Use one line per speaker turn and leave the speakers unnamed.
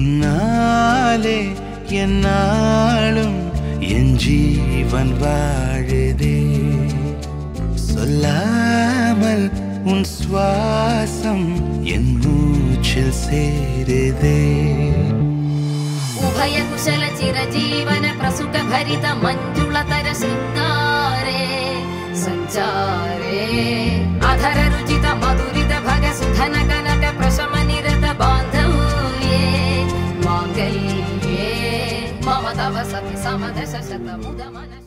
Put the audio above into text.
உன்னாலே என்னாலும் என் ஜீவன் வாழுதே சொல்லாமல் உன் சுவாசம் என் மூச்சில் சேருதே
उभय कुशल चिरजीवन प्रसुख भरित मंजुलतर शृंगारे संचारे अधर रुचित मधुरित भग सुधन कनक प्रशम निरत बांधव्ये मांगल्ये मम तव सति समदश शत मुद मन